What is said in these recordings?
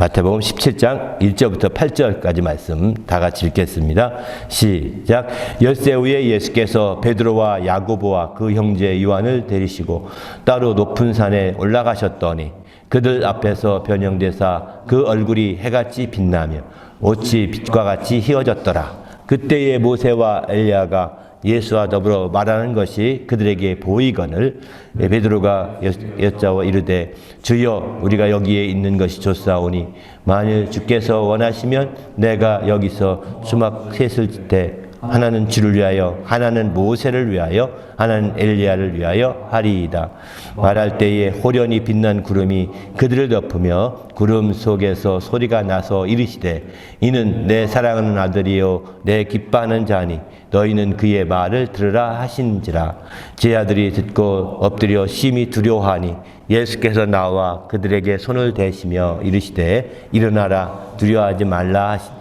마태복음 17장 1절부터 8절까지 말씀 다 같이 읽겠습니다. 시작. 엿새 후에 예수께서 베드로와 야고보와 그 형제 요한을 데리시고 따로 높은 산에 올라가셨더니 그들 앞에서 변형되사 그 얼굴이 해같이 빛나며 옷이 빛과 같이 휘어졌더라. 그때에 모세와 엘리야가 예수와 더불어 말하는 것이 그들에게 보이거늘 베드로가 여짜와 이르되 주여 우리가 여기에 있는 것이 좋사오니 만일 주께서 원하시면 내가 여기서 수막 셋을 때 하나는 주를 위하여 하나는 모세를 위하여 하나는 엘리야를 위하여 하리이다. 말할 때에 호련히 빛난 구름이 그들을 덮으며 구름 속에서 소리가 나서 이르시되 이는 내 사랑하는 아들이요 내 기뻐하는 자니 너희는 그의 말을 들으라 하신지라. 제 아들이 듣고 엎드려 심히 두려워하니 예수께서 나와 그들에게 손을 대시며 이르시되 일어나라 두려워하지 말라 하시니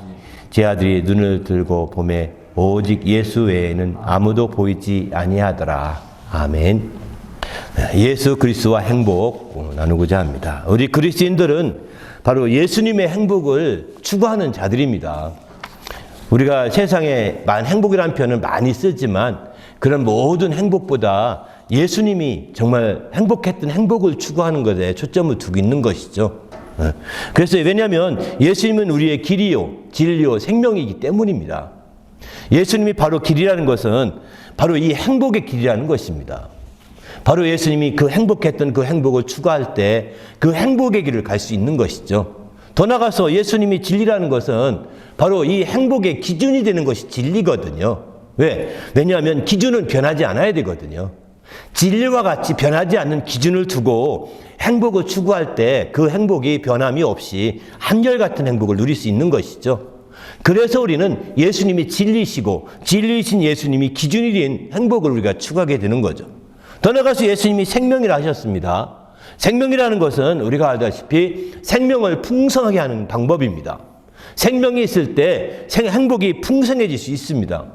제 아들이 눈을 들고 보매 오직 예수 외에는 아무도 보이지 아니하더라. 아멘. 예수 그리스도와 행복 나누고자 합니다. 우리 그리스도인들은 바로 예수님의 행복을 추구하는 자들입니다. 우리가 세상에 행복이라는 표현을 많이 쓰지만 그런 모든 행복보다 예수님이 정말 행복했던 행복을 추구하는 것에 초점을 두고 있는 것이죠. 그래서 왜냐하면 예수님은 우리의 길이요 진리요 생명이기 때문입니다. 예수님이 바로 길이라는 것은 바로 이 행복의 길이라는 것입니다. 바로 예수님이 그 행복했던 그 행복을 추구할 때 그 행복의 길을 갈 수 있는 것이죠. 더 나아가서 예수님이 진리라는 것은 바로 이 행복의 기준이 되는 것이 진리거든요. 왜? 왜냐하면 기준은 변하지 않아야 되거든요. 진리와 같이 변하지 않는 기준을 두고 행복을 추구할 때 그 행복이 변함이 없이 한결같은 행복을 누릴 수 있는 것이죠. 그래서 우리는 예수님이 진리시고 진리이신 예수님이 기준이 된 행복을 우리가 추구하게 되는 거죠. 더 나아가서 예수님이 생명이라 하셨습니다. 생명이라는 것은 우리가 알다시피 생명을 풍성하게 하는 방법입니다. 생명이 있을 때 행복이 풍성해질 수 있습니다.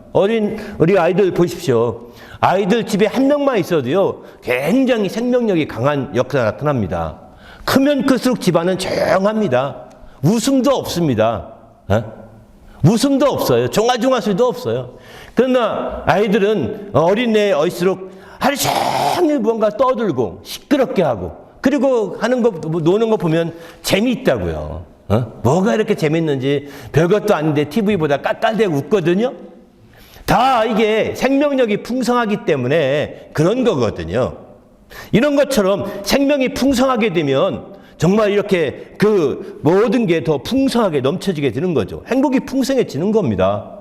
우리 아이들 보십시오. 아이들 집에 한 명만 있어도요, 굉장히 생명력이 강한 역사가 나타납니다. 크면 클수록 집안은 조용합니다. 웃음도 없습니다. 웃음도 없어요. 종아종아 소리도 없어요. 그러나 아이들은 어린애일수록 하루 종일 뭔가 떠들고 시끄럽게 하고 그리고 하는 거 노는 거 보면 재미있다고요. 뭐가 이렇게 재밌는지 별것도 아닌데 TV보다 깔깔대고 웃거든요. 다 이게 생명력이 풍성하기 때문에 그런 거거든요. 이런 것처럼 생명이 풍성하게 되면 정말 이렇게 그 모든 게 더 풍성하게 넘쳐지게 되는 거죠. 행복이 풍성해지는 겁니다.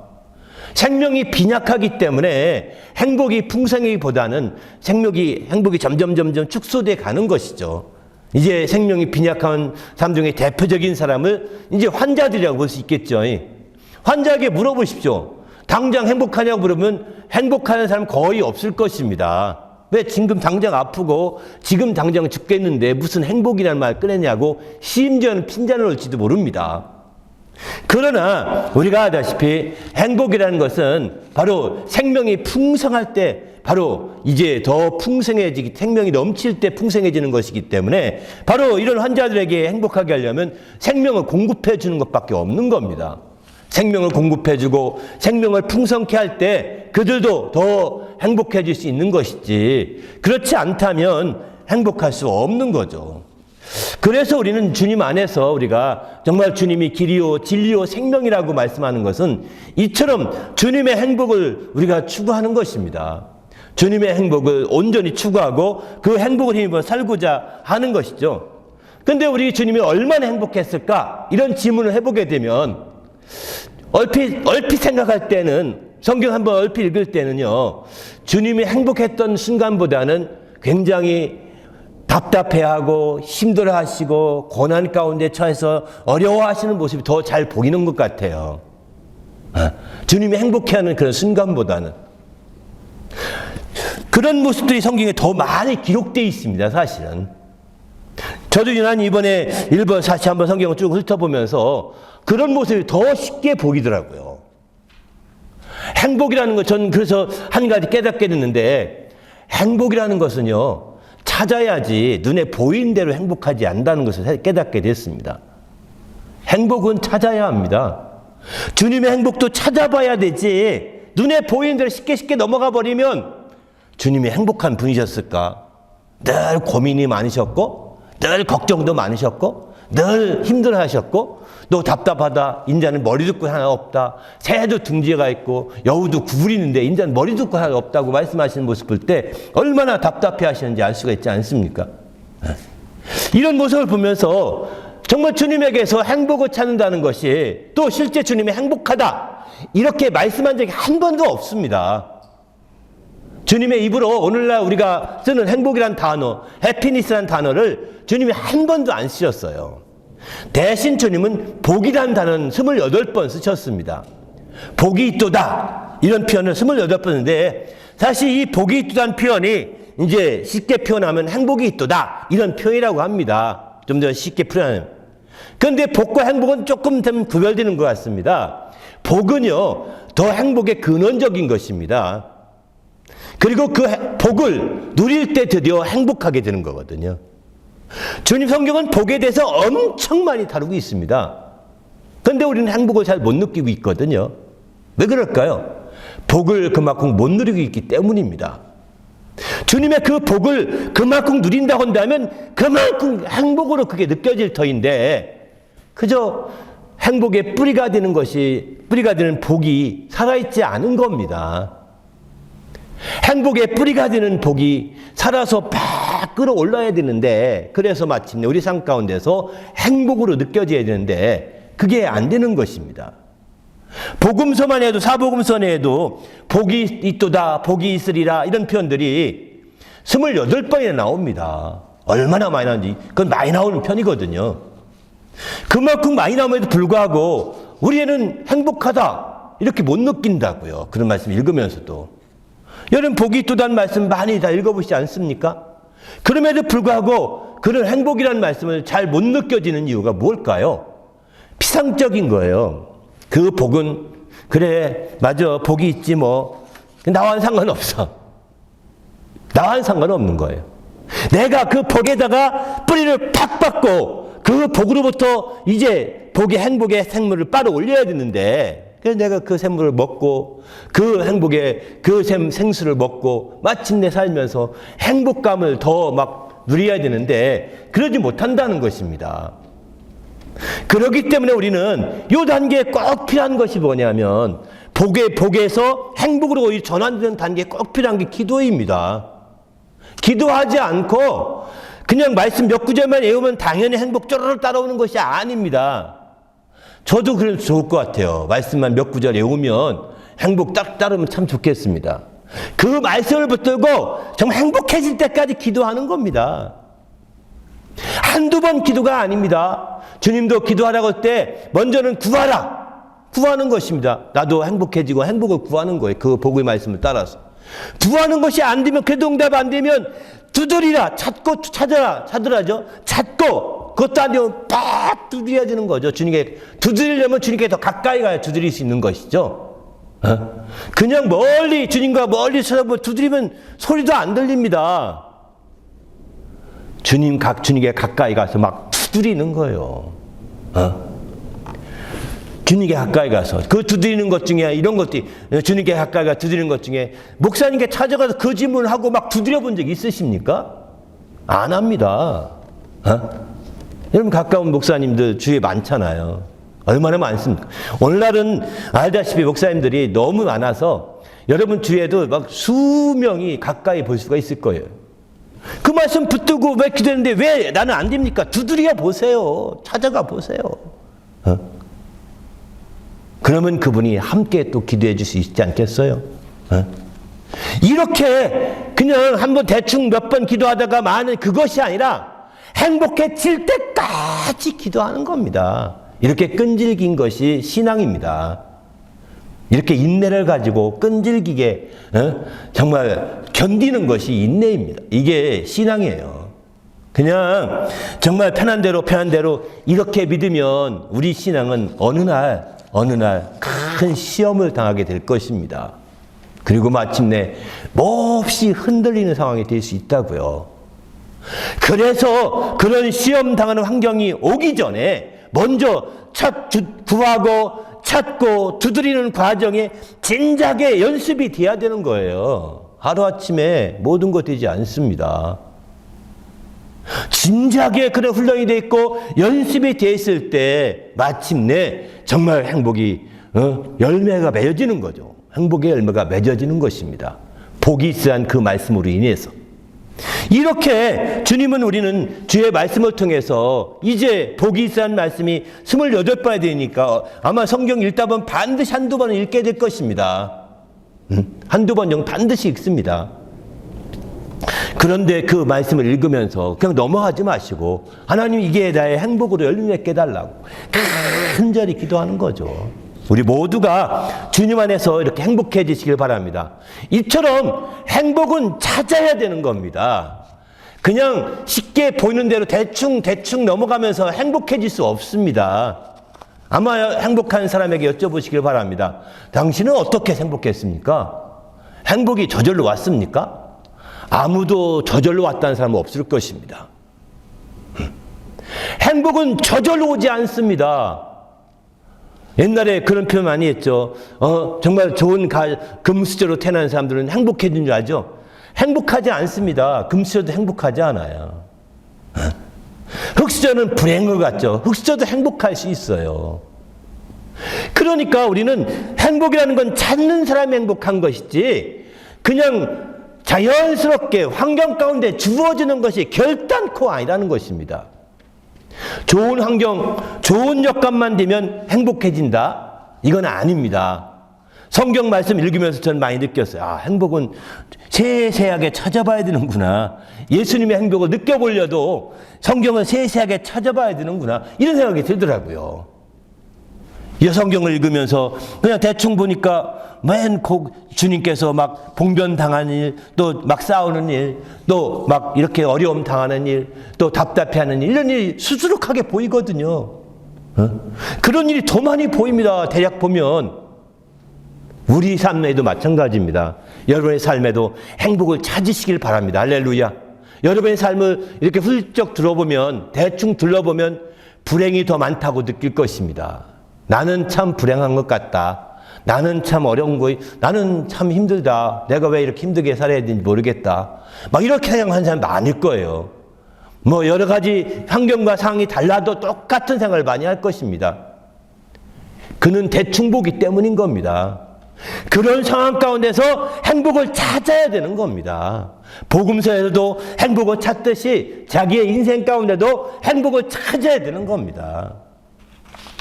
생명이 빈약하기 때문에 행복이 풍성하기보다는 행복이 점점 축소돼 가는 것이죠. 이제 생명이 빈약한 사람 중에 대표적인 사람을 이제 환자들이라고 볼 수 있겠죠. 환자에게 물어보십시오. 당장 행복하냐고 물으면 행복하는 사람 거의 없을 것입니다. 왜? 지금 당장 아프고 지금 당장 죽겠는데 무슨 행복이라는 말 꺼내냐고 심지어는 핀잔을 올지도 모릅니다. 그러나 우리가 아다시피 행복이라는 것은 바로 생명이 풍성할 때 바로 이제 더 풍성해지기, 생명이 넘칠 때 풍성해지는 것이기 때문에 바로 이런 환자들에게 행복하게 하려면 생명을 공급해 주는 것밖에 없는 겁니다. 생명을 공급해주고 생명을 풍성케 할 때 그들도 더 행복해질 수 있는 것이지 그렇지 않다면 행복할 수 없는 거죠. 그래서 우리는 주님 안에서 우리가 정말 주님이 길이요 진리요 생명이라고 말씀하는 것은 이처럼 주님의 행복을 우리가 추구하는 것입니다. 주님의 행복을 온전히 추구하고 그 행복을 힘입어 살고자 하는 것이죠. 그런데 우리 주님이 얼마나 행복했을까? 이런 질문을 해보게 되면 얼핏 생각할 때는 성경 한번 얼핏 읽을 때는요, 주님이 행복했던 순간보다는 굉장히 답답해하고 힘들어하시고 고난 가운데 처해서 어려워하시는 모습이 더 잘 보이는 것 같아요. 주님이 행복해하는 그런 순간보다는 그런 모습들이 성경에 더 많이 기록되어 있습니다. 사실은 저도 이번에 일본 다시 한번 성경을 쭉 훑어보면서 그런 모습이 더 쉽게 보이더라고요. 행복이라는 것, 저는 그래서 한 가지 깨닫게 됐는데 행복이라는 것은요, 찾아야지 눈에 보이는 대로 행복하지 않다는 것을 깨닫게 됐습니다. 행복은 찾아야 합니다. 주님의 행복도 찾아봐야 되지. 눈에 보이는 대로 쉽게 넘어가 버리면 주님이 행복한 분이셨을까? 늘 고민이 많으셨고, 늘 걱정도 많으셨고, 늘 힘들어하셨고, 또 답답하다. 인자는 머리둘 하나 없다. 새도 둥지가 있고 여우도 구부리는데 인자는 머리둘 하나 없다고 말씀하시는 모습 볼 때 얼마나 답답해 하시는지 알 수가 있지 않습니까? 이런 모습을 보면서 정말 주님에게서 행복을 찾는다는 것이 또 실제 주님이 행복하다 이렇게 말씀한 적이 한 번도 없습니다. 주님의 입으로 오늘날 우리가 쓰는 행복이란 단어, 해피니스란 단어를 주님이 한 번도 안 쓰셨어요. 대신 주님은 복이란 단어는 28번 쓰셨습니다. 복이 있도다 이런 표현을 28번 쓰는데 사실 이 복이 있도다는 표현이 이제 쉽게 표현하면 행복이 있도다 이런 표현이라고 합니다. 좀 더 쉽게 표현하면. 그런데 복과 행복은 조금 좀 구별되는 것 같습니다. 복은요 더 행복의 근원적인 것입니다. 그리고 그 복을 누릴 때 드디어 행복하게 되는 거거든요. 주님 성경은 복에 대해서 엄청 많이 다루고 있습니다. 그런데 우리는 행복을 잘 못 느끼고 있거든요. 왜 그럴까요? 복을 그만큼 못 누리고 있기 때문입니다. 주님의 그 복을 그만큼 누린다고 한다면 그만큼 행복으로 그게 느껴질 터인데 그저 행복의 뿌리가 되는 복이 살아있지 않은 겁니다. 행복의 뿌리가 되는 복이 살아서 팍 끌어올라야 되는데 그래서 마침내 우리 삶 가운데서 행복으로 느껴져야 되는데 그게 안 되는 것입니다. 복음서만 해도 사복음서만 해도 복이 있도다 복이 있으리라 이런 표현들이 28번이나 나옵니다. 얼마나 많이 나오는지 그건 많이 나오는 편이거든요. 그만큼 많이 나옴에도 불구하고 우리는 행복하다 이렇게 못 느낀다고요. 그런 말씀 읽으면서도 여러분 복이 있도다는 말씀 많이 다 읽어보시지 않습니까? 그럼에도 불구하고 그런 행복이라는 말씀을 잘 못 느껴지는 이유가 뭘까요? 피상적인 거예요. 그 복은 그래 맞아 복이 있지 뭐 나와는 상관없어. 나와는 상관없는 거예요. 내가 그 복에다가 뿌리를 팍 받고 그 복으로부터 이제 복의 행복의 생물을 빨아 올려야 되는데 그래서 내가 그 생물을 먹고 그 행복의 그 생수를 먹고 마침내 살면서 행복감을 더 막 누려야 되는데 그러지 못한다는 것입니다. 그렇기 때문에 우리는 이 단계에 꼭 필요한 것이 뭐냐면 복에서 행복으로 전환되는 단계에 꼭 필요한 게 기도입니다. 기도하지 않고 그냥 말씀 몇 구절만 외우면 당연히 행복 쪼르르 따라오는 것이 아닙니다. 저도 그래도 좋을 것 같아요. 말씀만 몇 구절 외우면 행복 딱 따르면 참 좋겠습니다. 그 말씀을 붙들고 정말 행복해질 때까지 기도하는 겁니다. 한두 번 기도가 아닙니다. 주님도 기도하라고 할 때 먼저는 구하라. 구하는 것입니다. 나도 행복해지고 행복을 구하는 거예요. 그 복의 말씀을 따라서. 구하는 것이 안 되면 그래도 응답 안 되면 두드리라. 찾고 찾으라죠. 찾고 그것도 안 되면 빡 두드려야 되는 거죠. 주님께 두드리려면 주님께 더 가까이 가야 두드릴 수 있는 것이죠. 그냥 멀리 주님과 멀리 쳐다보고 두드리면 소리도 안 들립니다. 주님께 가까이 가서 막 두드리는 거예요. 주님께 가까이 가서 그 두드리는 것 중에 이런 것들이 주님께 가까이 가서 두드리는 것 중에 목사님께 찾아가서 그 질문을 하고 막 두드려 본 적 있으십니까? 안 합니다. 여러분 가까운 목사님들 주위에 많잖아요. 얼마나 많습니까? 오늘날은 알다시피 목사님들이 너무 많아서 여러분 주위에도 막 수명이 가까이 볼 수가 있을 거예요. 그 말씀 붙들고 왜 기도했는데 왜 나는 안 됩니까? 두드려 보세요. 찾아가 보세요. 그러면 그분이 함께 또 기도해 줄 수 있지 않겠어요? 이렇게 그냥 한번 대충 몇 번 기도하다가 마는 그것이 아니라 행복해질 때까지 기도하는 겁니다. 이렇게 끈질긴 것이 신앙입니다. 이렇게 인내를 가지고 끈질기게 정말 견디는 것이 인내입니다. 이게 신앙이에요. 그냥 정말 편한 대로 이렇게 믿으면 우리 신앙은 어느 날 큰 시험을 당하게 될 것입니다. 그리고 마침내 몹시 흔들리는 상황이 될 수 있다고요. 그래서 그런 시험 당하는 환경이 오기 전에 먼저 구하고 찾고 두드리는 과정에 진작에 연습이 돼야 되는 거예요. 하루아침에 모든 것 되지 않습니다. 진작에 그런 훈련이 돼 있고 연습이 돼 있을 때 마침내 정말 행복이 열매가 맺어지는 거죠. 행복의 열매가 맺어지는 것입니다. 복이 있으한 그 말씀으로 인해서. 이렇게 주님은 우리는 주의 말씀을 통해서 이제 복이 있으한 말씀이 28번이 되니까 아마 성경 읽다 보면 반드시 한두 번은 읽게 될 것입니다. 한두 번 정도 반드시 읽습니다. 그런데 그 말씀을 읽으면서 그냥 넘어가지 마시고 하나님 이게 나의 행복으로 열매 맺게 해달라고 간절히 기도하는 거죠. 우리 모두가 주님 안에서 이렇게 행복해지시길 바랍니다. 이처럼 행복은 찾아야 되는 겁니다. 그냥 쉽게 보이는 대로 대충 넘어가면서 행복해질 수 없습니다. 아마 행복한 사람에게 여쭤보시길 바랍니다. 당신은 어떻게 행복했습니까? 행복이 저절로 왔습니까? 아무도 저절로 왔다는 사람은 없을 것입니다. 행복은 저절로 오지 않습니다. 옛날에 그런 표현 많이 했죠. 정말 좋은 금수저로 태어난 사람들은 행복해진 줄 알죠? 행복하지 않습니다. 금수저도 행복하지 않아요. 흙수저는 불행을 같죠. 흙수저도 행복할 수 있어요. 그러니까 우리는 행복이라는 건 찾는 사람이 행복한 것이지 그냥 자연스럽게 환경 가운데 주어지는 것이 결단코 아니라는 것입니다. 좋은 환경, 좋은 여건만 되면 행복해진다? 이건 아닙니다. 성경 말씀 읽으면서 저는 많이 느꼈어요. 아, 행복은 세세하게 찾아봐야 되는구나. 예수님의 행복을 느껴보려도 성경을 세세하게 찾아봐야 되는구나. 이런 생각이 들더라고요. 이 성경을 읽으면서 그냥 대충 보니까 맨 주님께서 막 봉변당하는 일, 또 막 싸우는 일, 또 막 이렇게 어려움 당하는 일, 또 답답해하는 일, 이런 일이 수두룩하게 보이거든요. 그런 일이 더 많이 보입니다. 대략 보면. 우리 삶에도 마찬가지입니다. 여러분의 삶에도 행복을 찾으시길 바랍니다. 할렐루야. 여러분의 삶을 이렇게 훌쩍 들어보면, 대충 둘러보면 불행이 더 많다고 느낄 것입니다. 나는 참 불행한 것 같다. 나는 참 어려운 거, 나는 참 힘들다. 내가 왜 이렇게 힘들게 살아야 되는지 모르겠다. 막 이렇게 생각하는 사람이 많을 거예요. 뭐 여러 가지 환경과 상황이 달라도 똑같은 생각을 많이 할 것입니다. 그는 대충 보기 때문인 겁니다. 그런 상황 가운데서 행복을 찾아야 되는 겁니다. 복음서에서도 행복을 찾듯이 자기의 인생 가운데도 행복을 찾아야 되는 겁니다.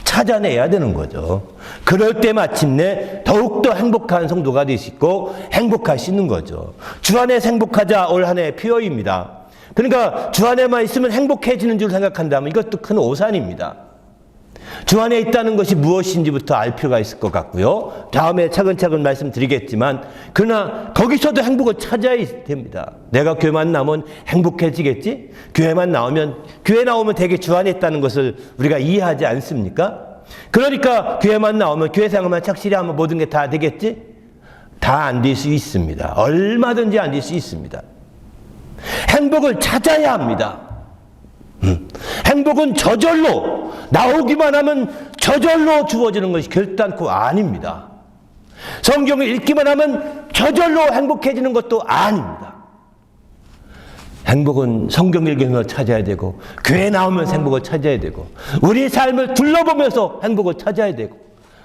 찾아내야 되는 거죠. 그럴 때 마침내 더욱더 행복한 성도가 되시고 행복할 수 있는 거죠. 주 안에서 행복하자 올 한 해의 표어입니다. 그러니까 주 안에만 있으면 행복해지는 줄 생각한다면 이것도 큰 오산입니다. 주 안에 있다는 것이 무엇인지부터 알 필요가 있을 것 같고요. 다음에 차근차근 말씀드리겠지만 그러나 거기서도 행복을 찾아야 됩니다. 내가 교회만 나오면 행복해지겠지? 교회 나오면 되게 주 안에 있다는 것을 우리가 이해하지 않습니까? 그러니까 교회만 나오면 교회 생활만 착실히 하면 모든 게 다 되겠지? 다 안 될 수 있습니다. 얼마든지 안 될 수 있습니다. 행복을 찾아야 합니다. 행복은 저절로 나오기만 하면 저절로 주어지는 것이 결단코 아닙니다. 성경을 읽기만 하면 저절로 행복해지는 것도 아닙니다. 행복은 성경 읽으면서 찾아야 되고 교회 나오면서 행복을 찾아야 되고 우리 삶을 둘러보면서 행복을 찾아야 되고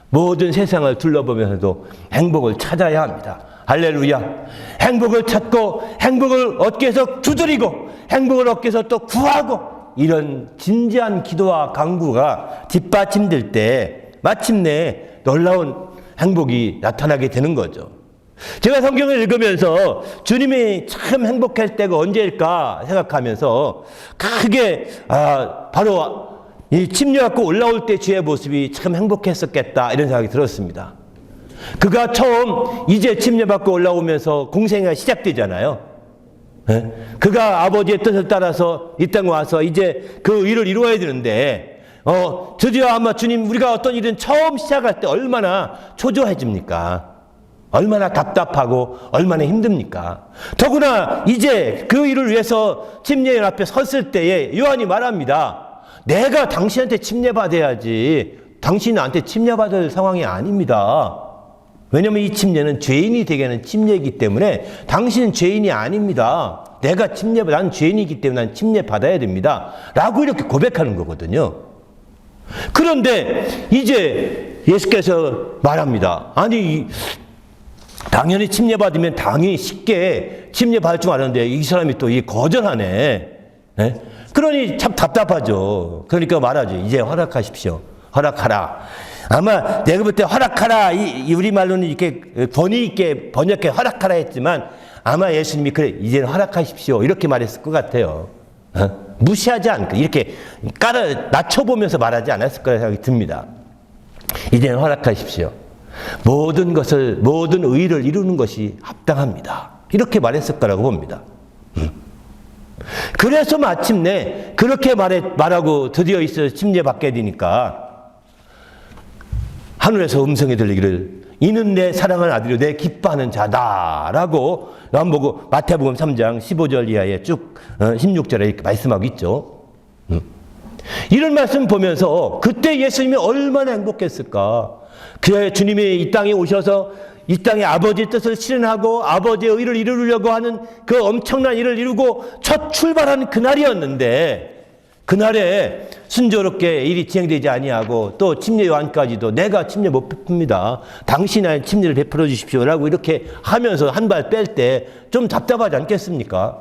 모든 세상을 둘러보면서도 행복을 찾아야 합니다. 할렐루야. 행복을 찾고 행복을 얻기 위해서 두드리고 행복을 얻기 위해서 또 구하고 이런 진지한 기도와 간구가 뒷받침될 때 마침내 놀라운 행복이 나타나게 되는 거죠. 제가 성경을 읽으면서 주님이 참 행복할 때가 언제일까 생각하면서 크게 바로 이 침례받고 올라올 때 주의 모습이 참 행복했었겠다 이런 생각이 들었습니다. 그가 처음 이제 침례받고 올라오면서 공생애가 시작되잖아요. 그가 아버지의 뜻을 따라서 이 땅에 와서 이제 그 일을 이루어야 되는데 드디어 아마 주님 우리가 어떤 일은 처음 시작할 때 얼마나 초조해집니까? 얼마나 답답하고 얼마나 힘듭니까? 더구나 이제 그 일을 위해서 침례인 앞에 섰을 때에 요한이 말합니다. 내가 당신한테 침례받아야지 당신이 나한테 침례받을 상황이 아닙니다. 왜냐하면 이 침례는 죄인이 되게 하는 침례이기 때문에 당신은 죄인이 아닙니다. 내가 난 죄인이기 때문에 난 침례받아야 됩니다. 라고 이렇게 고백하는 거거든요. 그런데 이제 예수께서 말합니다. 아니, 당연히 침례받으면 당연히 쉽게 침례받을 줄 알았는데 이 사람이 또 거절하네. 네? 그러니 참 답답하죠. 그러니까 말하죠. 이제 허락하십시오. 허락하라. 아마 내가 볼 때 허락하라, 이 우리말로는 이렇게 권위 있게 번역해 허락하라 했지만 아마 예수님이 그래, 이제는 허락하십시오. 이렇게 말했을 것 같아요. 무시하지 않고 이렇게 낮춰보면서 말하지 않았을 거라 생각이 듭니다. 이제는 허락하십시오. 모든 의를 이루는 것이 합당합니다. 이렇게 말했을 거라고 봅니다. 그래서 마침내 그렇게 말하고 드디어 있어 침례받게 되니까 하늘에서 음성이 들리기를 이는 내 사랑하는 아들이요 내 기뻐하는 자다라고 요한복음 마태복음 3장 15절 이하에 쭉 16절에 이렇게 말씀하고 있죠. 이런 말씀 보면서 그때 예수님이 얼마나 행복했을까. 그 주님이 이 땅에 오셔서 이 땅에 아버지의 뜻을 실현하고 아버지의 의를 이루려고 하는 그 엄청난 일을 이루고 첫 출발한 그날이었는데 그날에 순조롭게 일이 진행되지 아니하고 또 침례 요한까지도 내가 침례 못 베풉니다. 당신의 침례를 베풀어 주십시오라고 이렇게 하면서 한 발 뺄 때 좀 답답하지 않겠습니까?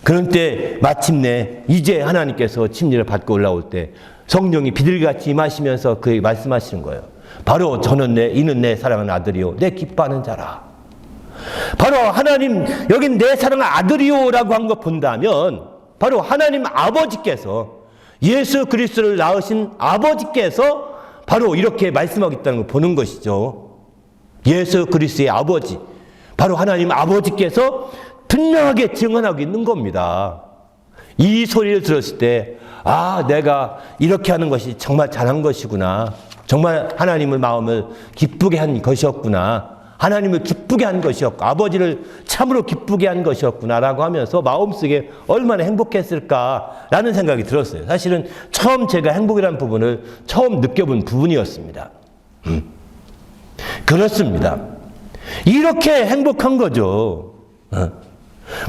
그런 때 마침내 이제 하나님께서 침례를 받고 올라올 때 성령이 비둘기같이 임하시면서 그 말씀하시는 거예요. 바로 이는 내 사랑하는 아들이요 내 기뻐하는 자라. 바로 하나님 여긴 내 사랑하는 아들이요라고 한 거 본다면 바로 하나님 아버지께서 예수 그리스도를 낳으신 아버지께서 바로 이렇게 말씀하고 있다는 걸 보는 것이죠. 예수 그리스도의 아버지, 바로 하나님 아버지께서 분명하게 증언하고 있는 겁니다. 이 소리를 들었을 때 내가 이렇게 하는 것이 정말 잘한 것이구나. 정말 하나님의 마음을 기쁘게 한 것이었구나. 하나님을 기쁘게 한 것이었고 아버지를 참으로 기쁘게 한 것이었구나라고 하면서 마음속에 얼마나 행복했을까라는 생각이 들었어요. 사실은 처음 제가 행복이라는 부분을 처음 느껴본 부분이었습니다. 그렇습니다. 이렇게 행복한 거죠.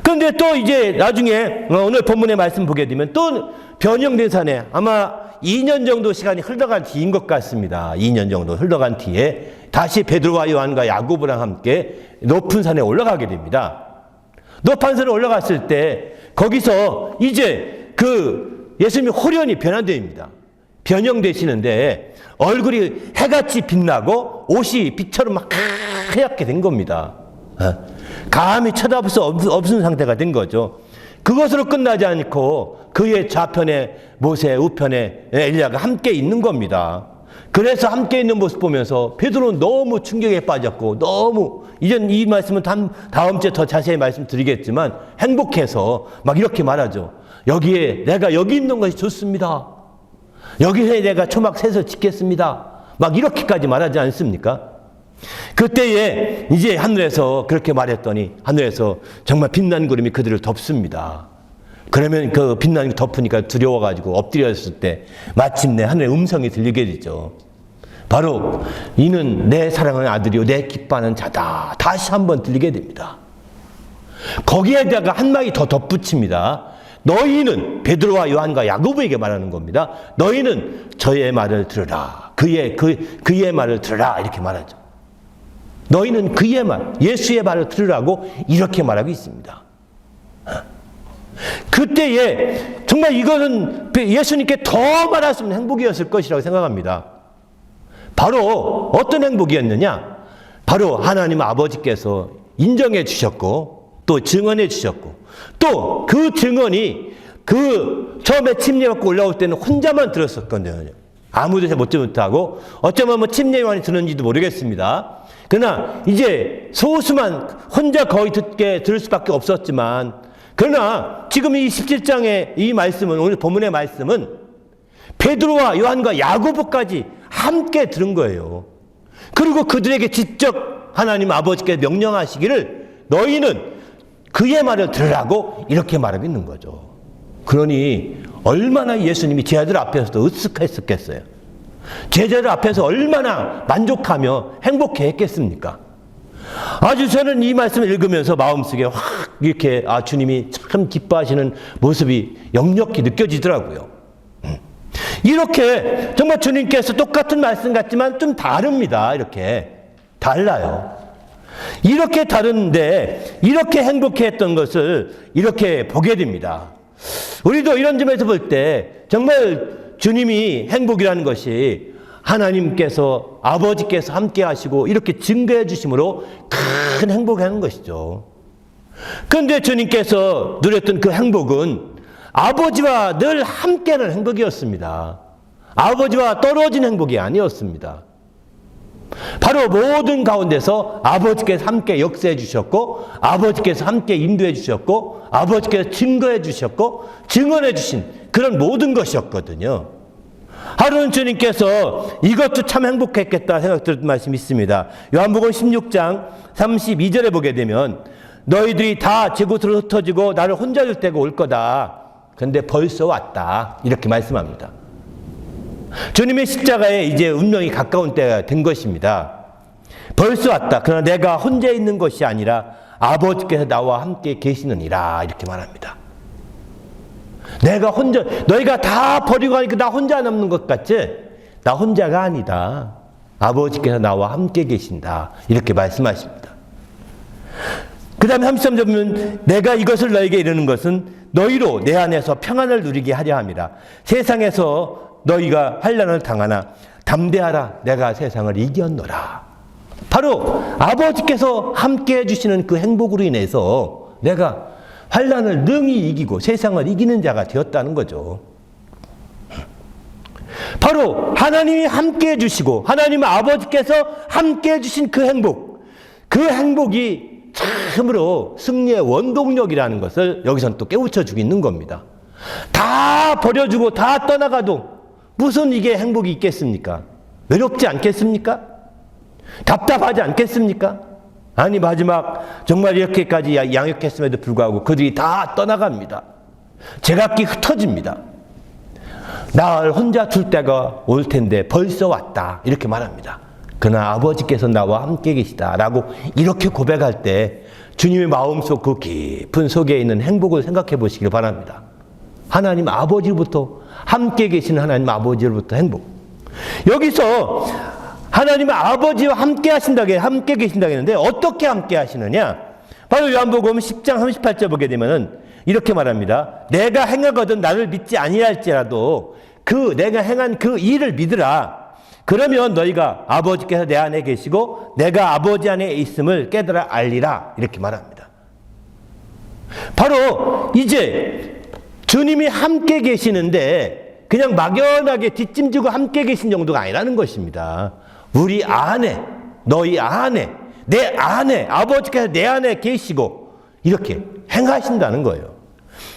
그런데 또 이제 나중에 오늘 본문의 말씀 보게 되면 또 변형된 산에 아마 2년 정도 시간이 흘러간 뒤인 것 같습니다. 2년 정도 흘러간 뒤에 다시 베드로와 요한과 야고보랑 함께 높은 산에 올라가게 됩니다. 높은 산에 올라갔을 때 거기서 이제 그 예수님이 호련히 변환됩니다. 변형되시는데 얼굴이 해같이 빛나고 옷이 빛처럼 막 하얗게 된 겁니다. 감히 쳐다볼 수 없는 상태가 된 거죠. 그것으로 끝나지 않고 그의 좌편에 모세, 우편에 엘리야가 함께 있는 겁니다. 그래서 함께 있는 모습 보면서 베드로는 너무 충격에 빠졌고 너무 이젠 이 말씀은 다음 주에 더 자세히 말씀드리겠지만 행복해서 막 이렇게 말하죠. 내가 여기 있는 것이 좋습니다. 여기서 내가 초막 새서 짓겠습니다. 막 이렇게까지 말하지 않습니까? 그때에 이제 하늘에서 그렇게 말했더니 하늘에서 정말 빛난 구름이 그들을 덮습니다. 그러면 그 빛나는 게 덮으니까 두려워가지고 엎드렸을 때 마침내 하늘의 음성이 들리게 되죠. 바로 이는 내 사랑하는 아들이요 내 기뻐하는 자다. 다시 한번 들리게 됩니다. 거기에다가 한 마디 더 덧붙입니다. 너희는 베드로와 요한과 야고보에게 말하는 겁니다. 너희는 저의 말을 들으라. 그의 말을 들으라. 이렇게 말하죠. 너희는 그의 말, 예수의 말을 들으라고 이렇게 말하고 있습니다. 그때에 정말 이것은 예수님께 더 말할 수 없는 행복이었을 것이라고 생각합니다. 바로 어떤 행복이었느냐? 바로 하나님 아버지께서 인정해 주셨고 또 증언해 주셨고 또 그 증언이 처음에 침례받고 올라올 때는 혼자만 들었었거든요. 아무도 못 못하고 어쩌면 침례 요한이 들었는지도 모르겠습니다. 그러나 이제 소수만 혼자 거의 들을 수밖에 없었지만 그러나 지금 이 17장의 이 말씀은 오늘 본문의 말씀은 베드로와 요한과 야고보까지 함께 들은 거예요. 그리고 그들에게 직접 하나님 아버지께서 명령하시기를 너희는 그의 말을 들으라고 이렇게 말하고 있는 거죠. 그러니 얼마나 예수님이 제자들 앞에서도 으쓱했었겠어요. 제자들 앞에서 얼마나 만족하며 행복해 했겠습니까? 아주 저는 이 말씀을 읽으면서 마음속에 확 이렇게 주님이 참 기뻐하시는 모습이 역력히 느껴지더라고요. 이렇게 정말 주님께서 똑같은 말씀 같지만 좀 다릅니다. 이렇게 달라요. 이렇게 다른데 이렇게 행복해했던 것을 이렇게 보게 됩니다. 우리도 이런 점에서 볼 때 정말 주님이 행복이라는 것이 하나님께서 아버지께서 함께 하시고 이렇게 증거해 주심으로 큰 행복을 하는 것이죠. 그런데 주님께서 누렸던 그 행복은 아버지와 늘 함께하는 행복이었습니다. 아버지와 떨어진 행복이 아니었습니다. 바로 모든 가운데서 아버지께서 함께 역사해 주셨고, 아버지께서 함께 인도해 주셨고, 아버지께서 증거해 주셨고, 증언해 주신 그런 모든 것이었거든요. 하루는 주님께서 이것도 참 행복했겠다 생각들었던 말씀이 있습니다. 요한복음 16장 32절에 보게 되면 너희들이 다 제곳으로 흩어지고 나를 혼자 둘 때가 올 거다. 그런데 벌써 왔다. 이렇게 말씀합니다. 주님의 십자가에 이제 운명이 가까운 때가 된 것입니다. 벌써 왔다. 그러나 내가 혼자 있는 것이 아니라 아버지께서 나와 함께 계시느니라. 이렇게 말합니다. 내가 혼자, 너희가 다 버리고 가니까 나 혼자 남는 것 같지? 나 혼자가 아니다. 아버지께서 나와 함께 계신다. 이렇게 말씀하십니다. 그 다음에 33절 보면 내가 이것을 너에게 이르는 것은 너희로 내 안에서 평안을 누리게 하려 함이라. 세상에서 너희가 환난을 당하나 담대하라. 내가 세상을 이겼노라. 바로 아버지께서 함께 해주시는 그 행복으로 인해서 내가 환난을 능히 이기고 세상을 이기는 자가 되었다는 거죠. 바로 하나님이 함께 해주시고 하나님 아버지께서 함께 해주신 그 행복, 그 행복이 참으로 승리의 원동력이라는 것을 여기서는 또 깨우쳐주고 있는 겁니다. 다 버려주고 다 떠나가도 무슨 이게 행복이 있겠습니까? 외롭지 않겠습니까? 답답하지 않겠습니까? 아니 마지막 정말 이렇게까지 양육했음에도 불구하고 그들이 다 떠나갑니다. 제각기 흩어집니다. 나를 혼자 둘 때가 올 텐데 벌써 왔다. 이렇게 말합니다. 그러나 아버지께서 나와 함께 계시다라고 이렇게 고백할 때 주님의 마음속 그 깊은 속에 있는 행복을 생각해 보시길 바랍니다. 하나님 아버지로부터 함께 계시는 하나님 아버지로부터 행복. 여기서 하나님 아버지와 함께 함께 계신다고 했는데 어떻게 함께 하시느냐? 바로 요한복음 10장 38절 보게 되면은 이렇게 말합니다. 내가 행하거든 나를 믿지 아니할지라도 그 내가 행한 그 일을 믿으라. 그러면 너희가 아버지께서 내 안에 계시고 내가 아버지 안에 있음을 깨달아 알리라. 이렇게 말합니다. 바로 이제 주님이 함께 계시는데 그냥 막연하게 뒷짐지고 함께 계신 정도가 아니라는 것입니다. 우리 안에, 너희 안에, 내 안에, 아버지께서 내 안에 계시고 이렇게 행하신다는 거예요.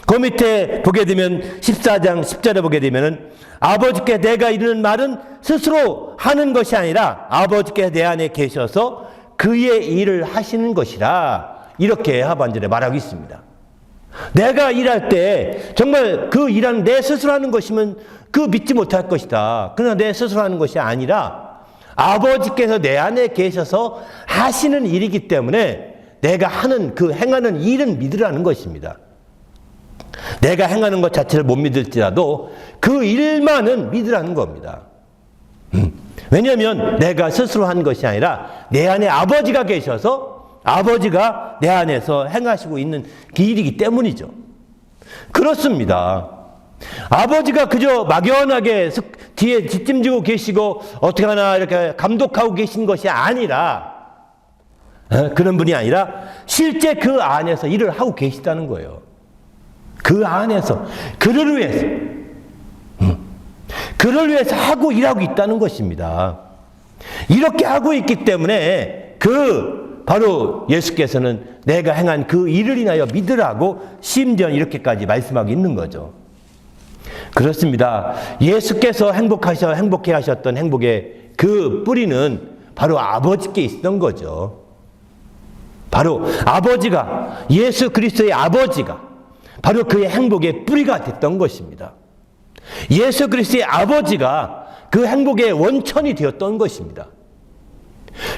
그 밑에 보게 되면 14장 10절에 보게 되면은 아버지께 내가 이르는 말은 스스로 하는 것이 아니라 아버지께서 내 안에 계셔서 그의 일을 하시는 것이라. 이렇게 하반절에 말하고 있습니다. 내가 일할 때 정말 그 일하는 내 스스로 하는 것이면 그 믿지 못할 것이다. 그러나 내 스스로 하는 것이 아니라 아버지께서 내 안에 계셔서 하시는 일이기 때문에 내가 하는 그 행하는 일은 믿으라는 것입니다. 내가 행하는 것 자체를 못 믿을지라도 그 일만은 믿으라는 겁니다. 왜냐하면 내가 스스로 한 것이 아니라 내 안에 아버지가 계셔서 아버지가 내 안에서 행하시고 있는 그 일이기 때문이죠. 그렇습니다. 아버지가 그저 막연하게 뒤에 뒷짐지고 계시고 어떻게 하나 이렇게 감독하고 계신 것이 아니라 그런 분이 아니라 실제 그 안에서 일을 하고 계시다는 거예요. 그 안에서 그를 위해서 하고 일하고 있다는 것입니다. 이렇게 하고 있기 때문에 바로 예수께서는 내가 행한 그 일을 인하여 믿으라고 심지어 이렇게까지 말씀하고 있는 거죠. 그렇습니다. 예수께서 행복해 하셨던 행복의 그 뿌리는 바로 아버지께 있었던 거죠. 바로 아버지가, 예수 그리스도의 아버지가 바로 그의 행복의 뿌리가 됐던 것입니다. 예수 그리스도의 아버지가 그 행복의 원천이 되었던 것입니다.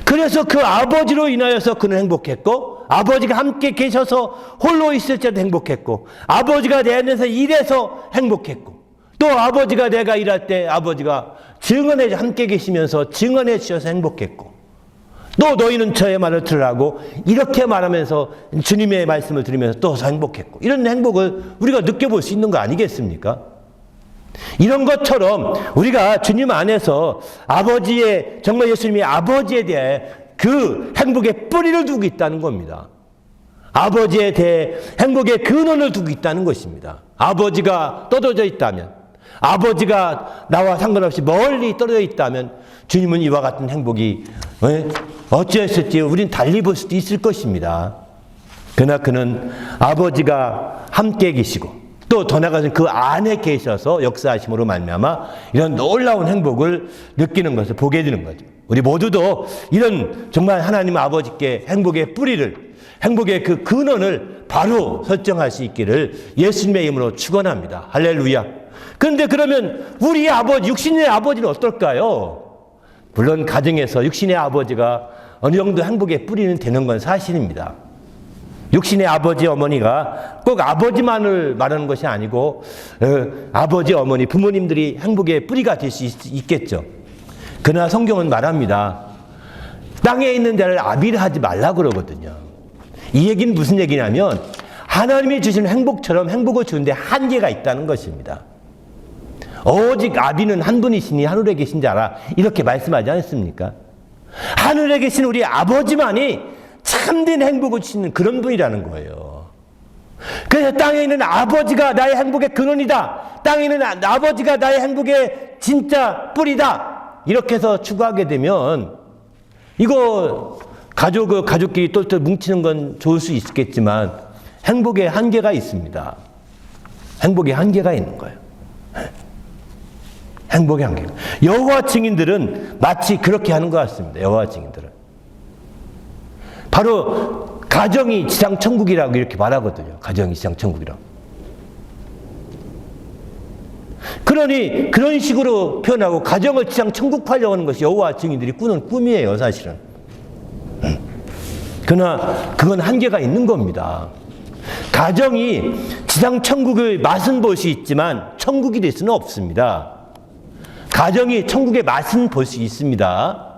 그래서 그 아버지로 인하여서 그는 행복했고, 아버지가 함께 계셔서 홀로 있을 때도 행복했고, 아버지가 내 안에서 일해서 행복했고, 또 아버지가 내가 일할 때 아버지가 증언해 함께 계시면서 증언해 주셔서 행복했고, 또 너희는 저의 말을 들으라고 이렇게 말하면서 주님의 말씀을 들으면서 또 행복했고, 이런 행복을 우리가 느껴볼 수 있는 거 아니겠습니까? 이런 것처럼 우리가 주님 안에서 아버지의, 정말 예수님이 아버지에 대해 그 행복의 뿌리를 두고 있다는 겁니다. 아버지에 대해 행복의 근원을 두고 있다는 것입니다. 아버지가 떨어져 있다면, 아버지가 나와 상관없이 멀리 떨어져 있다면 주님은 이와 같은 행복이 어찌했을지 우린 달리 볼 수도 있을 것입니다. 그러나 그는 아버지가 함께 계시고, 또 더 나아가서 그 안에 계셔서 역사하심으로 말미암아 이런 놀라운 행복을 느끼는 것을 보게 되는 거죠. 우리 모두도 이런 정말 하나님 아버지께 행복의 뿌리를, 행복의 그 근원을 바로 설정할 수 있기를 예수님의 이름으로 축원합니다. 할렐루야. 그런데 그러면 우리 아버지, 육신의 아버지는 어떨까요? 물론 가정에서 육신의 아버지가 어느 정도 행복의 뿌리는 되는 건 사실입니다. 육신의 아버지, 어머니가 꼭 아버지만을 말하는 것이 아니고 아버지, 어머니, 부모님들이 행복의 뿌리가 될 수 있겠죠. 그러나 성경은 말합니다. 땅에 있는 자를 아비를 말라고 그러거든요. 이 얘기는 무슨 얘기냐면 하나님이 주시는 행복처럼 행복을 주는데 한계가 있다는 것입니다. 오직 아비는 한 분이시니 하늘에 계신 자라, 이렇게 말씀하지 않습니까? 하늘에 계신 우리 아버지만이 참된 행복을 주시는 그런 분이라는 거예요. 그래서 땅에 있는 아버지가 나의 행복의 근원이다, 땅에 있는 아버지가 나의 행복의 진짜 뿌리다, 이렇게 해서 추구하게 되면 이거 가족끼리 똘똘 뭉치는 건 좋을 수 있겠지만 행복의 한계가 있습니다. 행복의 한계가 있는 거예요. 행복의 한계가. 여호와 증인들은 마치 그렇게 하는 것 같습니다. 여호와 증인들은 바로 가정이 지상 천국이라고 이렇게 말하거든요. 가정이 지상 천국이라고. 그러니 그런 식으로 표현하고 가정을 지상 천국화하려고 하는 것이 여호와 증인들이 꾸는 꿈이에요, 사실은. 그러나 그건 한계가 있는 겁니다. 가정이 지상 천국의 맛은 볼 수 있지만 천국이 될 수는 없습니다. 가정이 천국의 맛은 볼 수 있습니다.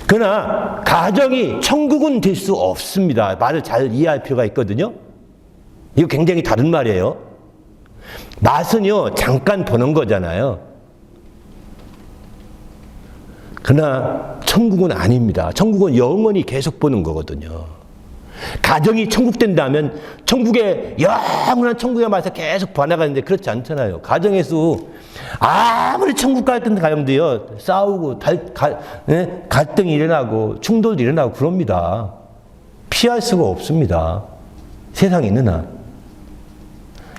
그러나 가정이 천국은 될 수 없습니다. 말을 잘 이해할 필요가 있거든요. 이거 굉장히 다른 말이에요. 맛은요, 잠깐 보는 거잖아요. 그러나 천국은 아닙니다. 천국은 영원히 계속 보는 거거든요. 가정이 천국 된다면 천국의 영원한 천국의 맛을 계속 봐나가는데 그렇지 않잖아요. 가정에서 아무리 천국 같은 가정도요, 싸우고 갈등이 일어나고 충돌도 일어나고 그럽니다. 피할 수가 없습니다. 세상에 있는 한.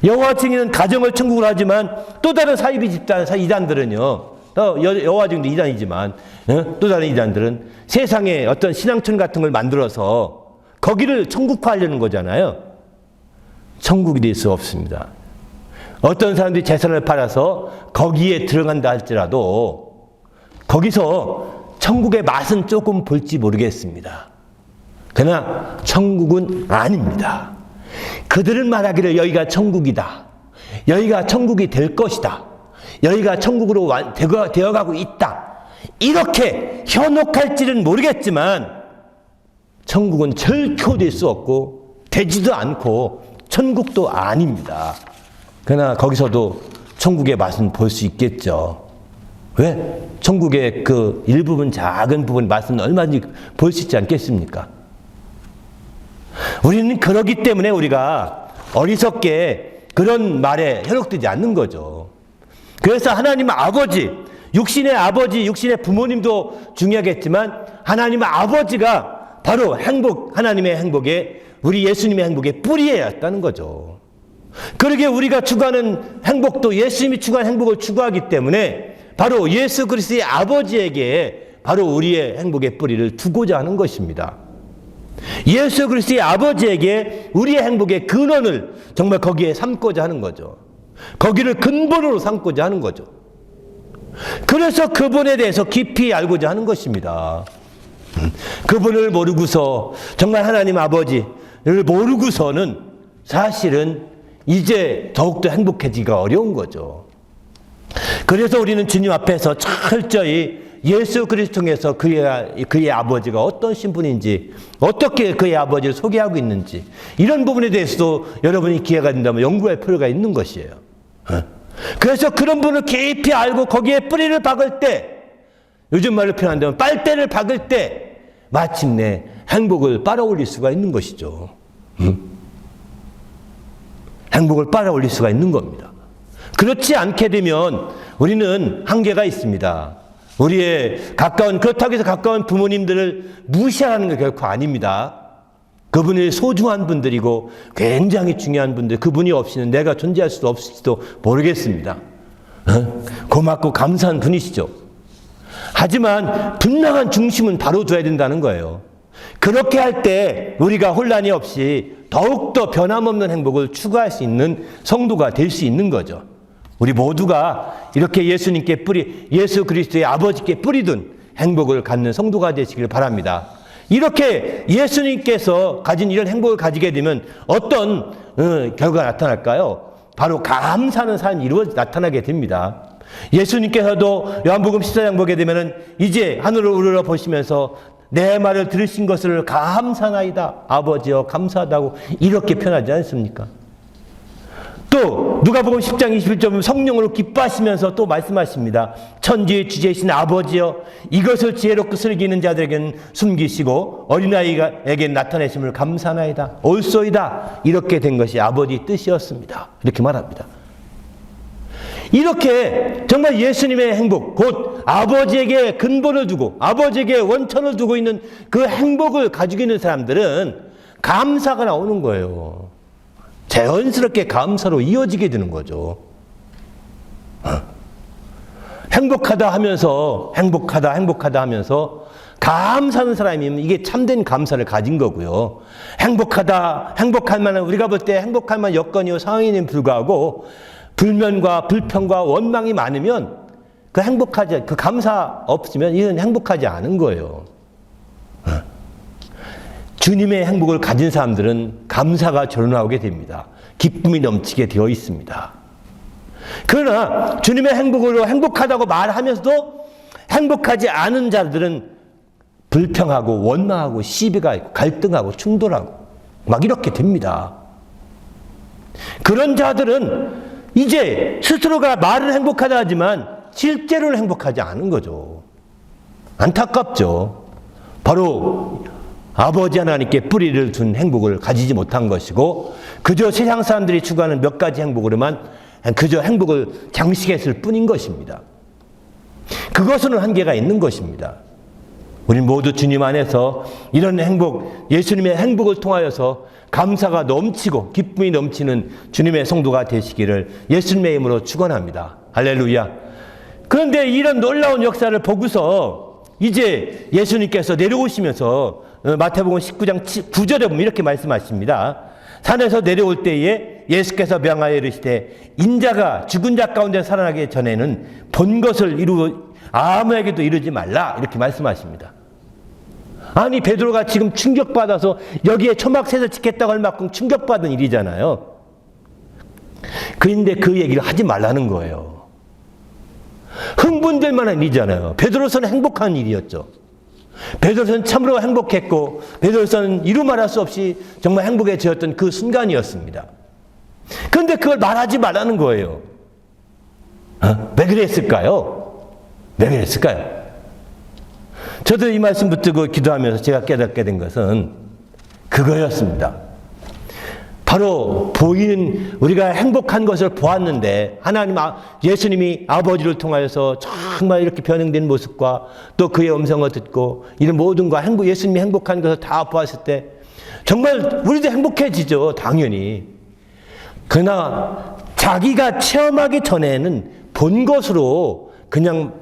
여호와 증인은 가정을 천국으로 하지만 또 다른 사이비 집단 이단들은요, 여호와 증인도 이단이지만 또 다른 이단들은 세상에 어떤 신앙촌 같은 걸 만들어서 거기를 천국화하려는 거잖아요. 천국이 될 수 없습니다. 어떤 사람들이 재산을 팔아서 거기에 들어간다 할지라도 거기서 천국의 맛은 조금 볼지 모르겠습니다. 그러나 천국은 아닙니다. 그들은 말하기를 여기가 천국이다, 여기가 천국이 될 것이다, 여기가 천국으로 되어가고 있다, 이렇게 현혹할지는 모르겠지만 천국은 절코 될 수 없고 되지도 않고 천국도 아닙니다. 그러나 거기서도 천국의 맛은 볼 수 있겠죠. 왜? 천국의 그 일부분, 작은 부분 맛은 얼마든지 볼 수 있지 않겠습니까? 우리는 그러기 때문에 우리가 어리석게 그런 말에 현혹되지 않는 거죠. 그래서 하나님 아버지, 육신의 아버지, 육신의 부모님도 중요하겠지만 하나님 아버지가 바로 행복, 하나님의 행복에, 우리 예수님의 행복의 뿌리였다는 거죠. 그러게 우리가 추구하는 행복도 예수님이 추구하는 행복을 추구하기 때문에 바로 예수 그리스도의 아버지에게 바로 우리의 행복의 뿌리를 두고자 하는 것입니다. 예수 그리스도의 아버지에게 우리의 행복의 근원을 정말 거기에 삼고자 하는 거죠. 거기를 근본으로 삼고자 하는 거죠. 그래서 그분에 대해서 깊이 알고자 하는 것입니다. 그분을 모르고서, 정말 하나님 아버지를 모르고서는 사실은 이제 더욱더 행복해지기가 어려운 거죠. 그래서 우리는 주님 앞에서 철저히 예수 그리스도 통해서 그의 아버지가 어떤 신분인지, 어떻게 그의 아버지를 소개하고 있는지, 이런 부분에 대해서도 여러분이 기회가 된다면 연구할 필요가 있는 것이에요. 그래서 그런 분을 깊이 알고 거기에 뿌리를 박을 때, 요즘 말로 표현한다면 빨대를 박을 때 마침내 행복을 빨아올릴 수가 있는 것이죠. 행복을 빨아올릴 수가 있는 겁니다. 그렇지 않게 되면 우리는 한계가 있습니다. 우리의 그렇다고 해서 가까운 부모님들을 무시하는 게 결코 아닙니다. 그분이 소중한 분들이고 굉장히 중요한 분들, 그분이 없이는 내가 존재할 수도 없을지도 모르겠습니다. 고맙고 감사한 분이시죠. 하지만 분명한 중심은 바로 둬야 된다는 거예요. 그렇게 할 때 우리가 혼란이 없이 더욱더 변함없는 행복을 추구할 수 있는 성도가 될 수 있는 거죠. 우리 모두가 이렇게 예수 그리스도의 아버지께 뿌리든 행복을 갖는 성도가 되시길 바랍니다. 이렇게 예수님께서 가진 이런 행복을 가지게 되면 어떤 결과가 나타날까요? 바로 감사하는 삶이 나타나게 됩니다. 예수님께서도 요한복음 14장 보게 되면은 이제 하늘을 우러러 보시면서 내 말을 들으신 것을 감사나이다. 아버지여 감사하다고 이렇게 표현하지 않습니까? 또 누가복음 10장 21절 성령으로 기뻐하시면서 또 말씀하십니다. 천지의 주제이신 아버지여 이것을 지혜롭게 슬기는 자들에게는 숨기시고 어린아이에게 나타내심을 감사나이다. 옳소이다. 이렇게 된 것이 아버지 뜻이었습니다. 이렇게 말합니다. 이렇게 정말 예수님의 행복, 곧 아버지에게 근본을 두고 아버지에게 원천을 두고 있는 그 행복을 가지고 있는 사람들은 감사가 나오는 거예요. 자연스럽게 감사로 이어지게 되는 거죠. 행복하다 하면서 하면서 감사하는 사람이면 이게 참된 감사를 가진 거고요. 행복할 만한, 우리가 볼 때 행복할 만한 여건이요 상황에는 불구하고 불면과 불평과 원망이 많으면 그 감사 없으면 이건 행복하지 않은 거예요. 주님의 행복을 가진 사람들은 감사가 절로나오게 됩니다. 기쁨이 넘치게 되어 있습니다. 그러나 주님의 행복으로 행복하다고 말하면서도 행복하지 않은 자들은 불평하고 원망하고 시비가 있고 갈등하고 충돌하고 막 이렇게 됩니다. 그런 자들은 이제 스스로가 말은 행복하다 하지만 실제로는 행복하지 않은 거죠. 안타깝죠. 바로 아버지 하나님께 뿌리를 둔 행복을 가지지 못한 것이고 그저 세상 사람들이 추구하는 몇 가지 행복으로만 그저 행복을 장식했을 뿐인 것입니다. 그것은 한계가 있는 것입니다. 우리 모두 주님 안에서 이런 행복, 예수님의 행복을 통하여서 감사가 넘치고 기쁨이 넘치는 주님의 성도가 되시기를 예수님의 이름으로 축원합니다. 할렐루야. 그런데 이런 놀라운 역사를 보고서 이제 예수님께서 내려오시면서 마태복음 19장 9절에 보면 이렇게 말씀하십니다. 산에서 내려올 때에 예수께서 명하여 이르시되 인자가 죽은 자 가운데 살아나기 전에는 본 것을 아무에게도 이루지 말라 이렇게 말씀하십니다. 아니 베드로가 지금 충격받아서 여기에 초막새서 찍겠다고 할 만큼 충격받은 일이잖아요. 그런데 그 얘기를 하지 말라는 거예요. 흥분될 만한 일이잖아요. 베드로서는 행복한 일이었죠. 베드로서는 참으로 행복했고 베드로서는 이루 말할 수 없이 정말 행복해졌던 그 순간이었습니다. 그런데 그걸 말하지 말라는 거예요. 왜 그랬을까요? 왜 그랬을까요? 저도 이 말씀 붙들고 기도하면서 제가 깨닫게 된 것은 그거였습니다. 바로 보이는 우리가 행복한 것을 보았는데 예수님이 아버지를 통하여서 정말 이렇게 변형된 모습과 또 그의 음성을 듣고 이런 모든 예수님이 행복한 것을 다 보았을 때 정말 우리도 행복해지죠. 당연히. 그러나 자기가 체험하기 전에는 본 것으로 그냥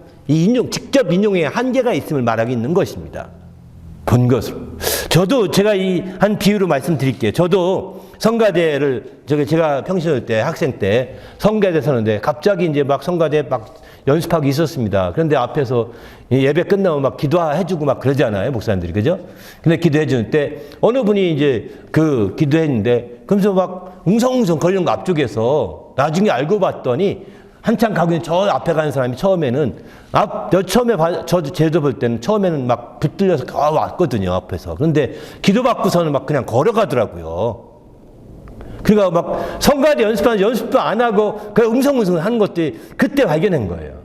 직접 인용에 한계가 있음을 말하고 있는 것입니다. 본 것으로. 저도 제가 한 비유로 말씀드릴게요. 저도 성가대를 제가 평신호 때 학생 때 성가대 서는데 갑자기 이제 막 성가대 막 연습하고 있었습니다. 그런데 앞에서 예배 끝나면 막 기도해주고 막 그러잖아요, 목사님들이. 그죠? 근데 기도해주는 때 어느 분이 이제 그 기도했는데 그러면서 막 웅성웅성 거리는 거 앞쪽에서 나중에 알고 봤더니 한참 가고 있는 저 앞에 가는 사람이 처음에는 제도 볼 때는 처음에는 막 붙들려서 왔거든요, 앞에서. 그런데 기도받고서는 막 그냥 걸어가더라고요. 그러니까 막 성가대 연습도 안 하고 그냥 웅성웅성 하는 것들이 그때 발견한 거예요.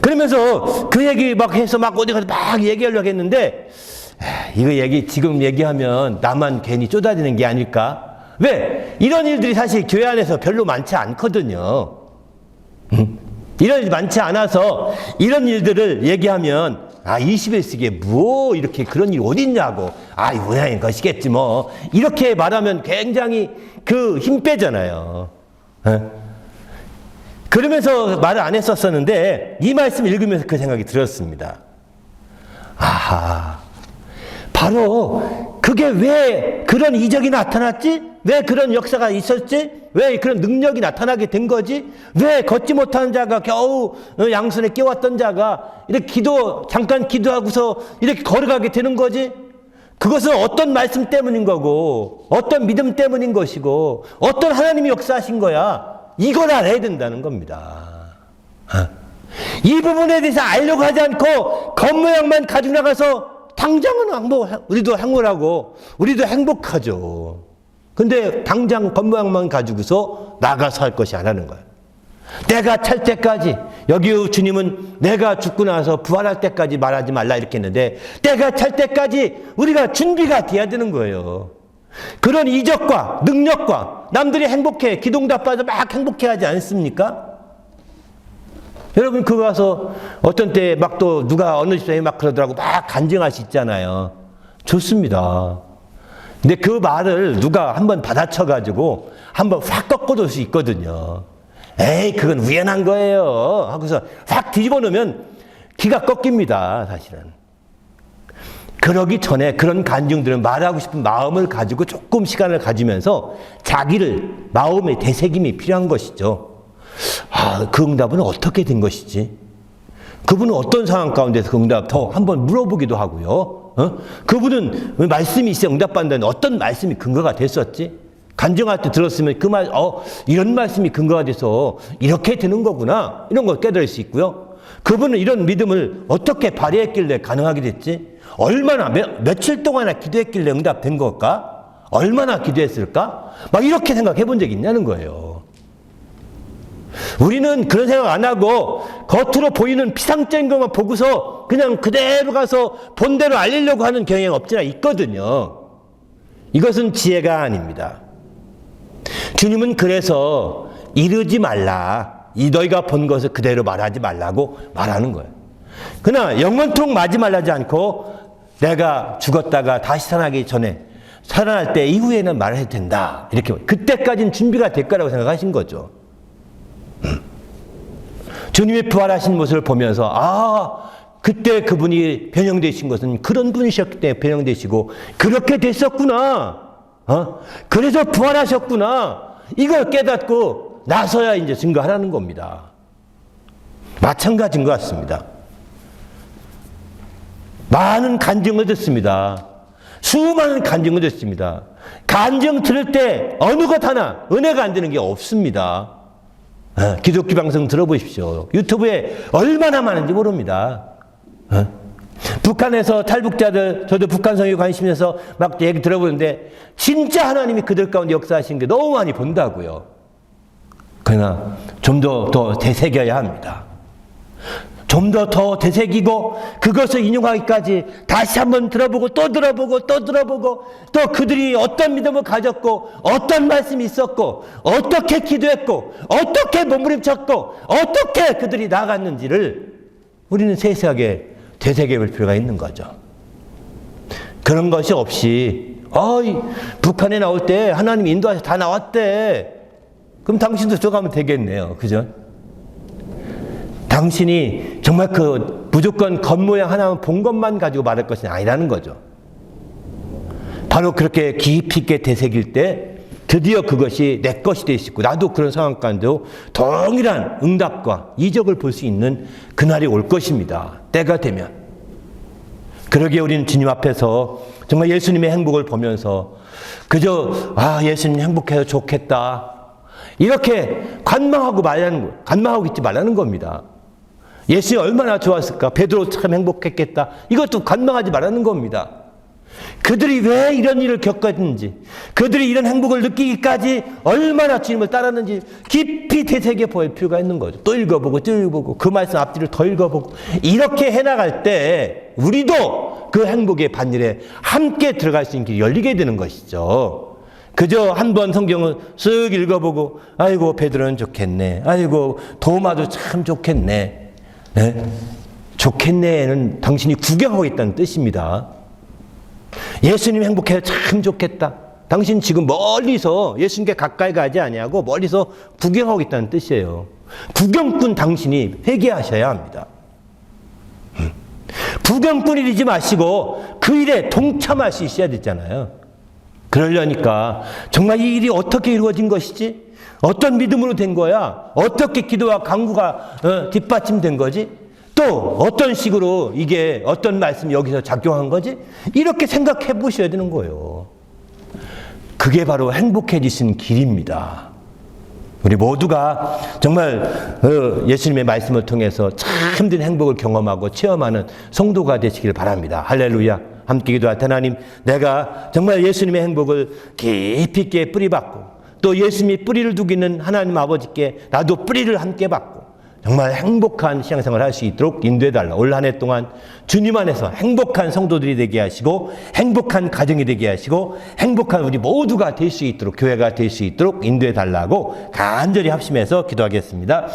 그러면서 그 얘기 막 해서 막 어디 가서 막 얘기하려고 했는데 이거 지금 얘기하면 나만 괜히 쪼다지는 게 아닐까? 왜? 이런 일들이 사실 교회 안에서 별로 많지 않거든요. 이런 일이 많지 않아서 이런 일들을 얘기하면 21세기에 뭐 이렇게 그런 일이 어딨냐고 우연인 것이겠지 뭐 이렇게 말하면 굉장히 힘 빼잖아요. 그러면서 말을 안 했었었는데 이 말씀 읽으면서 그 생각이 들었습니다. 바로 그게 왜 그런 이적이 나타났지? 왜 그런 역사가 있었지? 왜 그런 능력이 나타나게 된 거지? 왜 걷지 못하는 자가 겨우 양손에 끼웠던 자가 이렇게 잠깐 기도하고서 이렇게 걸어가게 되는 거지? 그것은 어떤 말씀 때문인 거고, 어떤 믿음 때문인 것이고, 어떤 하나님이 역사하신 거야. 이걸 알아야 된다는 겁니다. 이 부분에 대해서 알려고 하지 않고 겉모양만 가지고 나가서 당장은 우리도 행복하고 우리도 행복하죠. 근데 당장 겉모양만 가지고서 나가서 할 것이 아니라는 거예요. 때가 찰 때까지, 여기 주님은 내가 죽고 나서 부활할 때까지 말하지 말라 이렇게 했는데 때가 찰 때까지 우리가 준비가 돼야 되는 거예요. 그런 이적과 능력과 남들이 행복해 기도응답받아서 막 행복해하지 않습니까? 여러분 그거 가서 어떤 때 막 또 누가 어느 집사님이 막 그러더라고 막 간증할 수 있잖아요. 좋습니다. 근데 그 말을 누가 한번 받아쳐가지고 한번 확 꺾어둘 수 있거든요. 에이 그건 우연한 거예요 하고서 확 뒤집어 놓으면 기가 꺾입니다. 사실은. 그러기 전에 그런 간증들은 말하고 싶은 마음을 가지고 조금 시간을 가지면서 자기를 마음의 되새김이 필요한 것이죠. 그 응답은 어떻게 된 것이지? 그분은 어떤 상황 가운데서 그 응답 더 한번 물어보기도 하고요. 그분은 말씀이 있어 응답받는다는 어떤 말씀이 근거가 됐었지? 간증할 때 들었으면 그 말, 이런 말씀이 근거가 돼서 이렇게 되는 거구나. 이런 걸 깨달을 수 있고요. 그분은 이런 믿음을 어떻게 발휘했길래 가능하게 됐지? 얼마나, 며칠 동안이나 기도했길래 응답된 걸까? 얼마나 기도했을까? 막 이렇게 생각해 본 적이 있냐는 거예요. 우리는 그런 생각 안 하고 겉으로 보이는 피상적인 것만 보고서 그냥 그대로 가서 본대로 알리려고 하는 경향이 없지나 있거든요. 이것은 지혜가 아닙니다. 주님은 그래서 이르지 말라. 너희가 본 것을 그대로 말하지 말라고 말하는 거예요. 그러나 영원토록 말하지 말라지 않고 내가 죽었다가 다시 살아나기 전에 살아날 때 이후에는 말해도 된다. 이렇게 그때까지는 준비가 될 거라고 생각하신 거죠. 주님이 부활하신 모습을 보면서 그때 그분이 변형되신 것은 그런 분이셨기 때문에 변형되시고 그렇게 됐었구나. 그래서 부활하셨구나. 이걸 깨닫고 나서야 이제 증거하라는 겁니다. 마찬가지인 것 같습니다. 많은 간증을 듣습니다. 수많은 간증을 듣습니다. 간증 들을 때 어느 것 하나 은혜가 안 되는 게 없습니다. 기독교 방송 들어보십시오. 유튜브에 얼마나 많은지 모릅니다. 북한에서 탈북자들, 저도 북한 성에 관심 있어서 막 얘기 들어보는데 진짜 하나님이 그들 가운데 역사하시는 게 너무 많이 본다고요. 그러나 좀 더 되새겨야 합니다. 좀 더 되새기고 그것을 인용하기까지 다시 한번 들어보고 또 들어보고 또 들어보고 또 그들이 어떤 믿음을 가졌고 어떤 말씀이 있었고 어떻게 기도했고 어떻게 몸부림쳤고 어떻게 그들이 나아갔는지를 우리는 세세하게 되새겨볼 필요가 있는 거죠. 그런 것이 없이 북한에 나올 때 하나님이 인도하셔서 다 나왔대. 그럼 당신도 들어가면 되겠네요. 그죠? 당신이 정말 무조건 겉모양 하나만 본 것만 가지고 말할 것이 아니라는 거죠. 바로 그렇게 깊이 있게 되새길 때 드디어 그것이 내 것이 될 수 있고 나도 그런 상황 가운데도 동일한 응답과 이적을 볼 수 있는 그날이 올 것입니다. 때가 되면. 그러기에 우리는 주님 앞에서 정말 예수님의 행복을 보면서 그저 예수님 행복해서 좋겠다 이렇게 관망하고 있지 말라는 겁니다. 예수님이 얼마나 좋았을까? 베드로 참 행복했겠다. 이것도 관망하지 말라는 겁니다. 그들이 왜 이런 일을 겪었는지, 그들이 이런 행복을 느끼기까지 얼마나 주님을 따랐는지 깊이 되새겨 볼 필요가 있는 거죠. 또 읽어보고 그 말씀 앞뒤를 더 읽어보고 이렇게 해나갈 때 우리도 그 행복의 반열에 함께 들어갈 수 있는 길이 열리게 되는 것이죠. 그저 한 번 성경을 쓱 읽어보고 아이고 베드로는 좋겠네, 아이고 도마도 참 좋겠네, 네? 좋겠네는 당신이 구경하고 있다는 뜻입니다. 예수님 행복해서 참 좋겠다. 당신 지금 멀리서 예수님께 가까이 가지 아니하고 멀리서 구경하고 있다는 뜻이에요. 구경꾼 당신이 회개하셔야 합니다. 구경꾼이지 마시고 그 일에 동참할 수 있어야 되잖아요. 그러려니까 정말 이 일이 어떻게 이루어진 것이지? 어떤 믿음으로 된 거야? 어떻게 기도와 간구가 뒷받침된 거지? 또 어떤 식으로 이게 어떤 말씀이 여기서 작용한 거지? 이렇게 생각해 보셔야 되는 거예요. 그게 바로 행복해지신 길입니다. 우리 모두가 정말 예수님의 말씀을 통해서 참된 행복을 경험하고 체험하는 성도가 되시길 바랍니다. 할렐루야. 함께 기도할 때 하나님, 내가 정말 예수님의 행복을 깊이 있게 뿌리받고 또 예수님이 뿌리를 두고 있는 하나님 아버지께 나도 뿌리를 함께 받고 정말 행복한 신앙생활을 할 수 있도록 인도해달라. 올 한 해 동안 주님 안에서 행복한 성도들이 되게 하시고 행복한 가정이 되게 하시고 행복한 우리 모두가 될 수 있도록 교회가 될 수 있도록 인도해달라고 간절히 합심해서 기도하겠습니다.